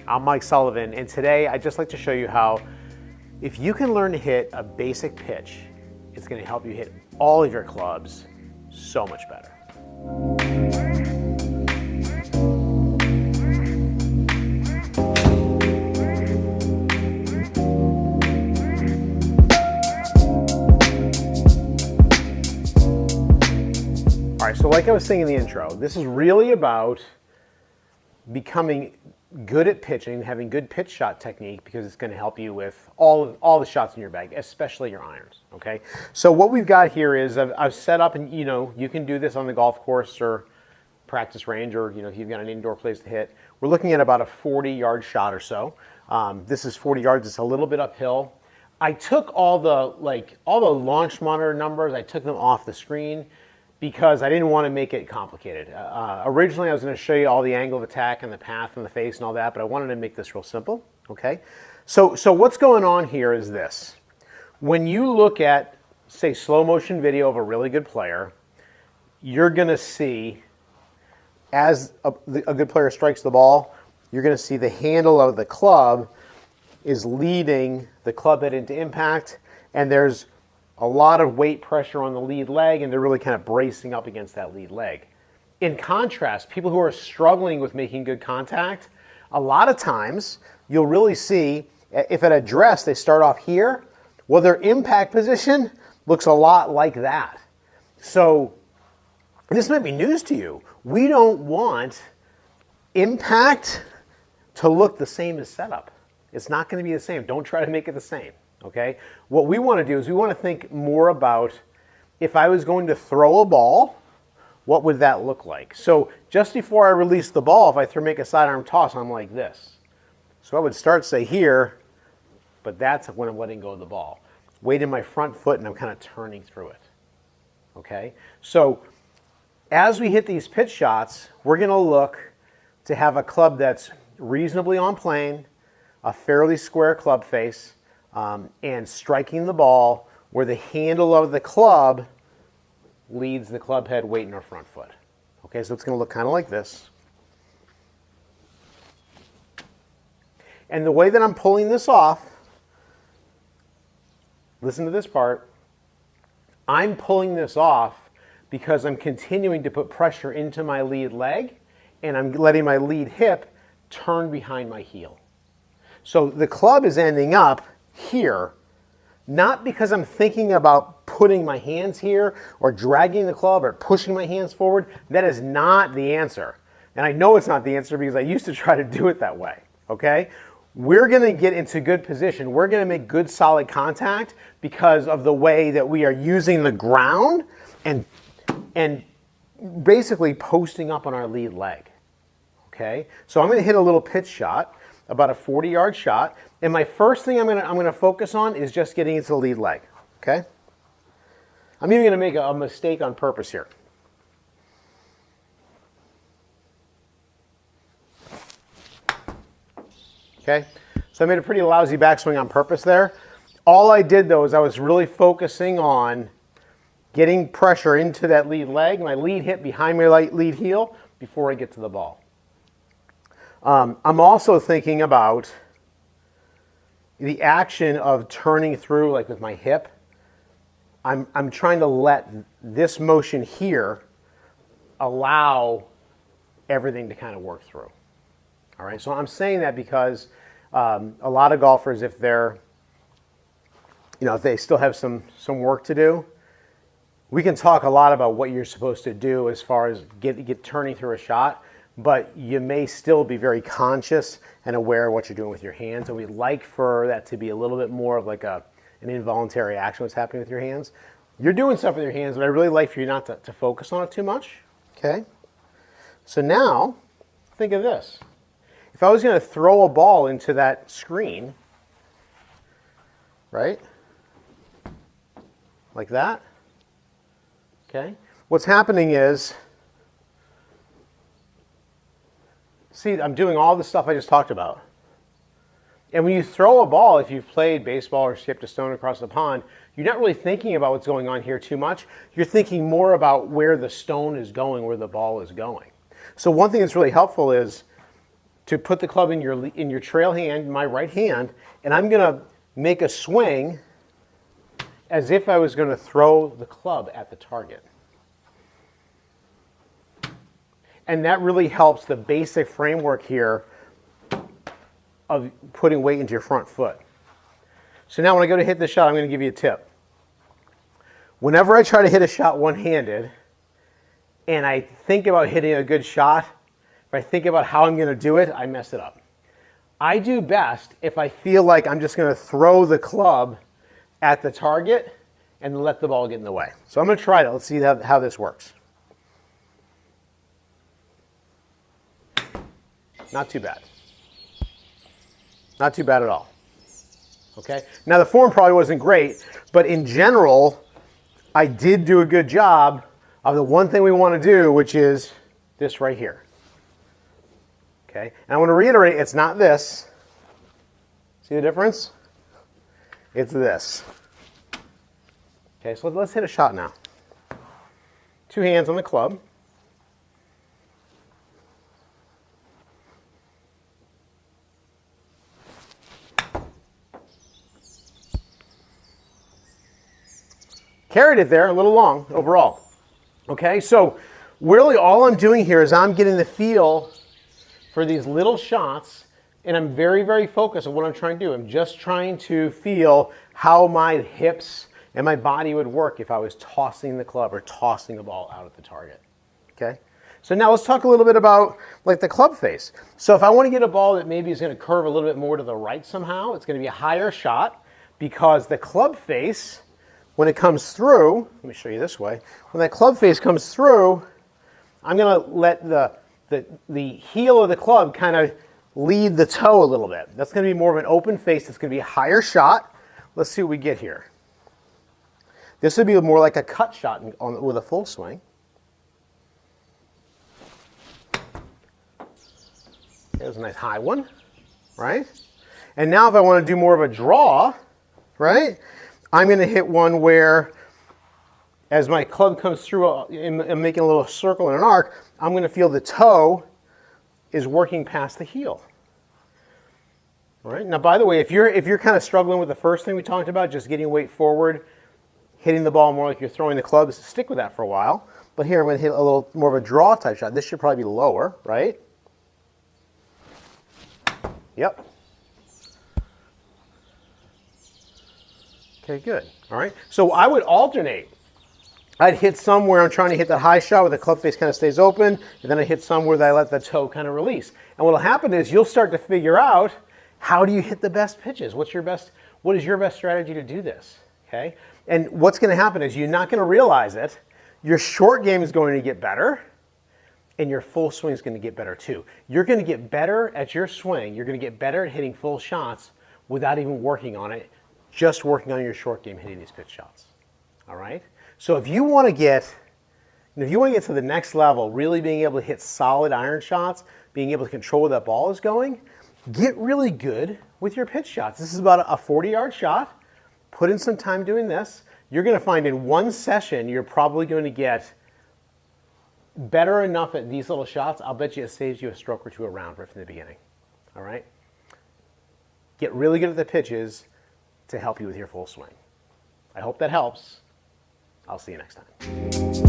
I'm Mike Sullivan, and today I'd just like to show you how if you can learn to hit a basic pitch, it's going to help you hit all of your clubs so much better. All right, so like I was saying in the intro, this is really about becoming good at pitching, having good pitch shot technique, because it's going to help you with all the shots in your bag, especially your irons. Okay, so what we've got here is I've set up, and you can do this on the golf course or practice range, or if you've got an indoor place to hit. We're looking at about a 40-yard shot or so. This is 40 yards. It's a little bit uphill. I took all the launch monitor numbers. I took them off the screen, because I didn't want to make it complicated. Originally, I was going to show you all the angle of attack and the path and the face and all that, but I wanted to make this real simple, okay? So what's going on here is this. When you look at, say, slow motion video of a really good player, you're going to see, as a good player strikes the ball, you're going to see the handle of the club is leading the club head into impact, and there's a lot of weight pressure on the lead leg, and they're really kind of bracing up against that lead leg. In contrast, people who are struggling with making good contact, a lot of times you'll really see, if at address they start off here, well, their impact position looks a lot like that. So this might be news to you. We don't want impact to look the same as setup. It's not going to be the same. Don't try to make it the same. Okay, what we want to do is we want to think more about, if I was going to throw a ball, what would that look like? So just before I release the ball, if I make a sidearm toss, I'm like this. So I would start, say, here, but that's when I'm letting go of the ball. Weight in my front foot, and I'm kind of turning through it. Okay, so as we hit these pitch shots, we're going to look to have a club that's reasonably on plane, a fairly square club face, and striking the ball where the handle of the club leads the club head weight in our front foot. Okay, so it's going to look kind of like this. And the way that I'm pulling this off, listen to this part, I'm pulling this off because I'm continuing to put pressure into my lead leg, and I'm letting my lead hip turn behind my heel. So the club is ending up here, not because I'm thinking about putting my hands here or dragging the club or pushing my hands forward. That is not the answer. And I know it's not the answer because I used to try to do it that way, okay? We're going to get into good position. We're going to make good solid contact because of the way that we are using the ground and basically posting up on our lead leg, okay? So I'm going to hit a little pitch shot, about a 40-yard shot, and my first thing I'm going to focus on is just getting into the lead leg, okay? I'm even going to make a mistake on purpose here. Okay, so I made a pretty lousy backswing on purpose there. All I did, though, is I was really focusing on getting pressure into that lead leg, my lead hip behind my lead heel before I get to the ball. I'm also thinking about the action of turning through, like with my hip. I'm trying to let this motion here allow everything to kind of work through. All right, so I'm saying that because a lot of golfers, if they're, if they still have some work to do, we can talk a lot about what you're supposed to do as far as get turning through a shot, but you may still be very conscious and aware of what you're doing with your hands, and we'd like for that to be a little bit more of like an involuntary action, what's happening with your hands. You're doing stuff with your hands, but I really like for you not to focus on it too much, okay? So now, think of this. If I was going to throw a ball into that screen, right, like that, okay, what's happening is, see, I'm doing all the stuff I just talked about. And when you throw a ball, if you've played baseball or skipped a stone across the pond, you're not really thinking about what's going on here too much. You're thinking more about where the stone is going, where the ball is going. So one thing that's really helpful is to put the club in your trail hand, my right hand, and I'm going to make a swing as if I was going to throw the club at the target. And that really helps the basic framework here of putting weight into your front foot. So now when I go to hit the shot, I'm going to give you a tip. Whenever I try to hit a shot one-handed, and I think about hitting a good shot, if I think about how I'm going to do it, I mess it up. I do best if I feel like I'm just going to throw the club at the target and let the ball get in the way. So I'm going to try it. Let's see how this works. Not too bad. Not too bad at all. Okay? Now the form probably wasn't great, but in general, I did do a good job of the one thing we want to do, which is this right here. Okay? And I want to reiterate, it's not this. See the difference? It's this. Okay, so let's hit a shot now. Two hands on the club. Carried it there, a little long overall. Okay, so really all I'm doing here is I'm getting the feel for these little shots, and I'm very, very focused on what I'm trying to do. I'm just trying to feel how my hips and my body would work if I was tossing the club or tossing the ball out at the target. Okay, so now let's talk a little bit about like the club face. So if I want to get a ball that maybe is going to curve a little bit more to the right somehow, it's going to be a higher shot because the club face, when it comes through, let me show you this way. When that club face comes through, I'm going to let the heel of the club kind of lead the toe a little bit. That's going to be more of an open face. It's going to be a higher shot. Let's see what we get here. This would be more like a cut shot with a full swing. There's a nice high one, right? And now if I want to do more of a draw, right? I'm going to hit one where, as my club comes through, I'm making a little circle and an arc, I'm going to feel the toe is working past the heel. All right. Now, by the way, if you're kind of struggling with the first thing we talked about, just getting weight forward, hitting the ball more like you're throwing the club, stick with that for a while. But here I'm going to hit a little more of a draw type shot. This should probably be lower, right? Yep. Okay, good. All right. So I would alternate. I'd hit some where I'm trying to hit that high shot where the club face kind of stays open, and then I hit some where I let the toe kind of release. And what will happen is you'll start to figure out how do you hit the best pitches? What is your best strategy to do this? Okay. And what's going to happen is you're not going to realize it. Your short game is going to get better, and your full swing is going to get better too. You're going to get better at your swing. You're going to get better at hitting full shots without even working on it. Just working on your short game, hitting these pitch shots. All right. So if you want to get to the next level, really being able to hit solid iron shots, being able to control where that ball is going, get really good with your pitch shots. This is about a 40-yard shot. Put in some time doing this. You're going to find in one session, you're probably going to get better enough at these little shots. I'll bet you it saves you a stroke or two around right from the beginning. All right. Get really good at the pitches to help you with your full swing. I hope that helps. I'll see you next time.